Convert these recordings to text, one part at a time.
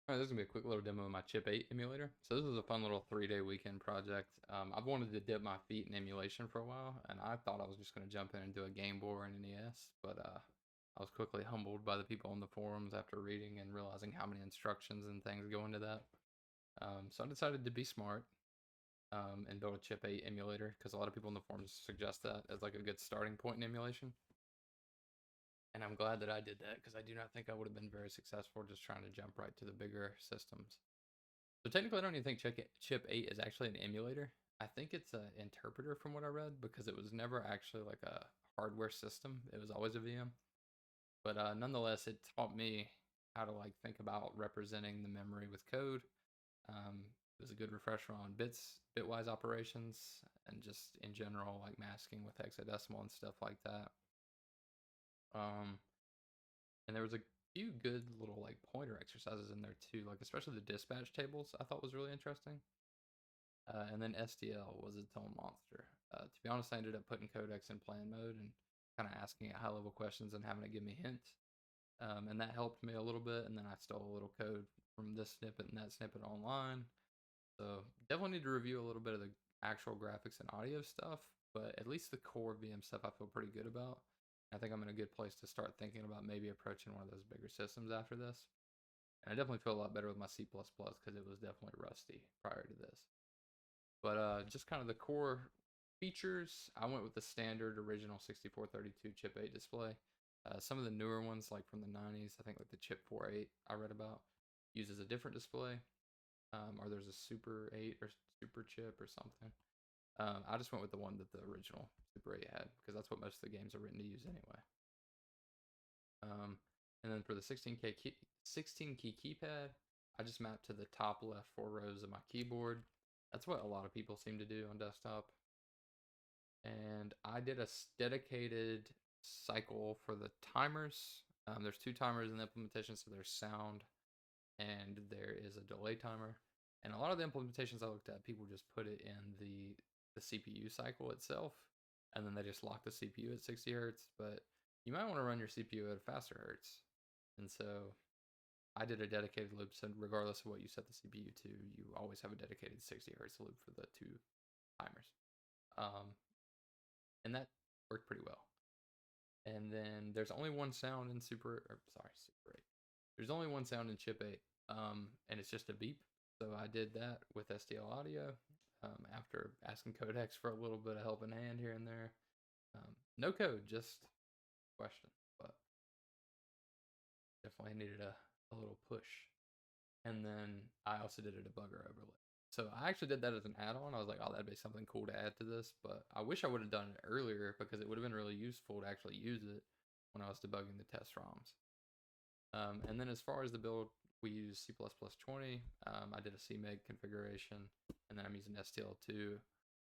Alright, this is gonna be a quick little demo of my Chip 8 emulator. So this was a fun little 3-day weekend project. I've wanted to dip my feet in emulation for a while, and I thought I was just gonna jump in and do a Game Boy or an NES, but I was quickly humbled by the people on the forums after reading and realizing how many instructions and things go into that. So I decided to be smart and build a Chip 8 emulator because a lot of people in the forums suggest that as like a good starting point in emulation. And I'm glad that I did that because I do not think I would have been very successful just trying to jump right to the bigger systems. So technically, I don't even think Chip 8 is actually an emulator. I think it's an interpreter from what I read because it was never actually like a hardware system. It was always a VM. But nonetheless, it taught me how to like think about representing the memory with code. It was a good refresher on bitwise operations, and just in general like masking with hexadecimal and stuff like that. Um, and there was a few good little like pointer exercises in there too, like especially the dispatch tables I thought was really interesting. And then STL was its own monster. To be honest, I ended up putting Codex in plan mode and kind of asking it high level questions and having it give me hints. And that helped me a little bit. And then I stole a little code from this snippet and that snippet online. So definitely need to review a little bit of the actual graphics and audio stuff, but at least the core VM stuff I feel pretty good about. I think I'm in a good place to start thinking about maybe approaching one of those bigger systems after this. And I definitely feel a lot better with my C++ because it was definitely rusty prior to this. But just kind of the core features, I went with the standard original 6432 chip 8 display. Some of the newer ones, like from the 90s, I think like the chip 48 I read about, uses a different display. Or there's a Super 8 or Super chip or something. I just went with the one that the original Super 8 had because that's what most of the games are written to use anyway. Um, and then for the 16 key keypad, I just mapped to the top left 4 rows of my keyboard. That's what a lot of people seem to do on desktop. And I did a dedicated cycle for the timers. There's 2 timers in the implementation, so there's sound and there is a delay timer. And a lot of the implementations I looked at, people just put it in the CPU cycle itself, and then they just lock the CPU at 60 hertz. But you might want to run your CPU at a faster hertz. And so I did a dedicated loop, so regardless of what you set the CPU to, you always have a dedicated 60 hertz loop for the 2 timers. Um, and that worked pretty well. And then there's only one sound in Super 8. There's only one sound in Chip 8, and it's just a beep. So I did that with STL audio after asking Codex for a little bit of helping hand here and there. No code, just question, but definitely needed a little push. And then I also did a debugger overlay. So I actually did that as an add-on. I was like, oh, that'd be something cool to add to this, but I wish I would have done it earlier because it would have been really useful to actually use it when I was debugging the test ROMs. And then as far as the build, we use C++20. I did a CMake configuration, and then I'm using STL2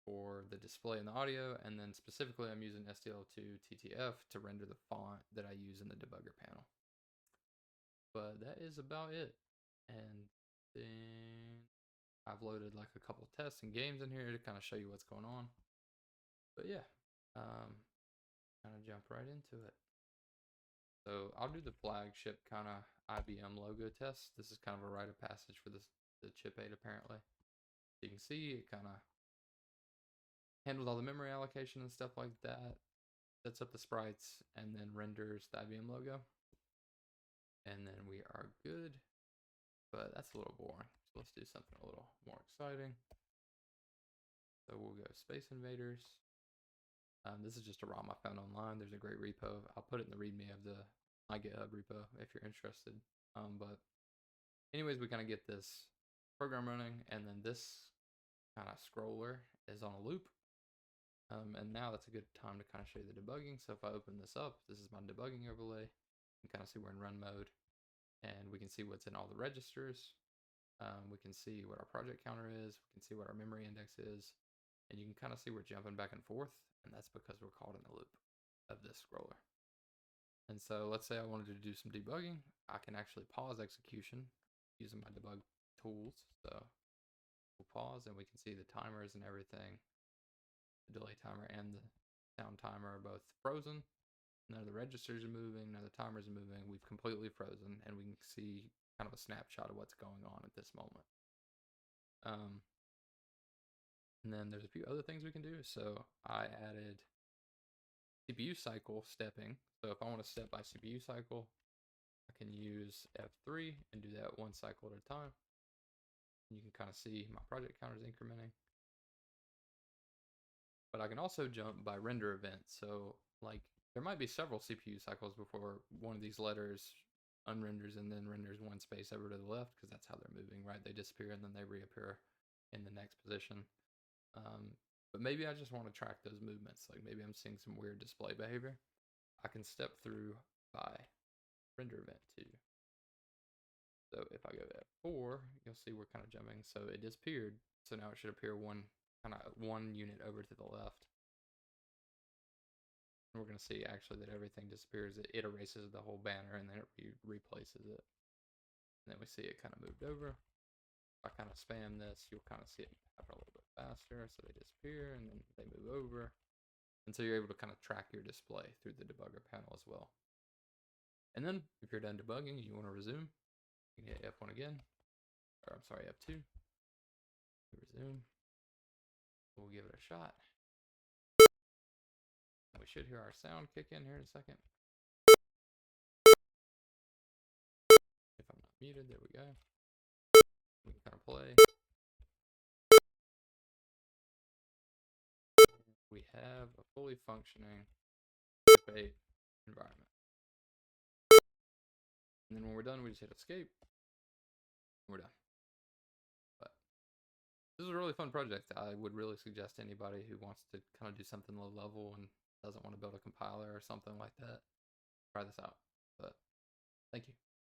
for the display and the audio, and then specifically I'm using STL2 TTF to render the font that I use in the debugger panel. But that is about it. And then I've loaded like a couple tests and games in here to kind of show you what's going on. But yeah, um, kind of jump right into it. So I'll do the flagship kind of IBM logo test. This is kind of a rite of passage for the chip 8 apparently. You can see it kind of handles all the memory allocation and stuff like that, sets up the sprites, and then renders the IBM logo. And then we are good, but that's a little boring. So let's do something a little more exciting. So we'll go Space Invaders. This is just a ROM I found online. There's a great repo. I'll put it in the README of my GitHub repo if you're interested. But anyways, we kind of get this program running, and then this kind of scroller is on a loop. And now that's a good time to kind of show you the debugging. So if I open this up, this is my debugging overlay. You can kind of see we're in run mode, and we can see what's in all the registers. We can see what our project counter is. We can see what our memory index is. And you can kind of see we're jumping back and forth, and that's because we're caught in the loop of this scroller. And so let's say I wanted to do some debugging. I can actually pause execution using my debug tools. So we'll pause and we can see the timers and everything. The delay timer and the sound timer are both frozen. None of the registers are moving, none of the timers are moving. We've completely frozen, and we can see kind of a snapshot of what's going on at this moment. And then there's a few other things we can do. So I added CPU cycle stepping. So if I want to step by CPU cycle, I can use F3 and do that one cycle at a time. And you can kind of see my project counters incrementing. But I can also jump by render event. So like there might be several CPU cycles before one of these letters unrenders and then renders one space over to the left, because that's how they're moving, right? They disappear and then they reappear in the next position. But maybe I just want to track those movements. Like maybe I'm seeing some weird display behavior. I can step through by render event 2. So if I go to F4, you'll see we're kind of jumping. So it disappeared. So now it should appear one unit over to the left. And we're going to see actually that everything disappears. It erases the whole banner and then it replaces it. And then we see it kind of moved over. If I kind of spam this, you'll kind of see it happen a little bit faster. So they disappear and then they move over. And so you're able to kind of track your display through the debugger panel as well. And then if you're done debugging and you want to resume, you can hit F1 again. Or I'm sorry, F2. Resume. We'll give it a shot. We should hear our sound kick in here in a second. If I'm not muted, there we go. We can kind of play. We have a fully functioning debate environment. And then when we're done, we just hit escape. And we're done. But this is a really fun project. I would really suggest anybody who wants to kind of do something low level and doesn't want to build a compiler or something like that, try this out. But thank you.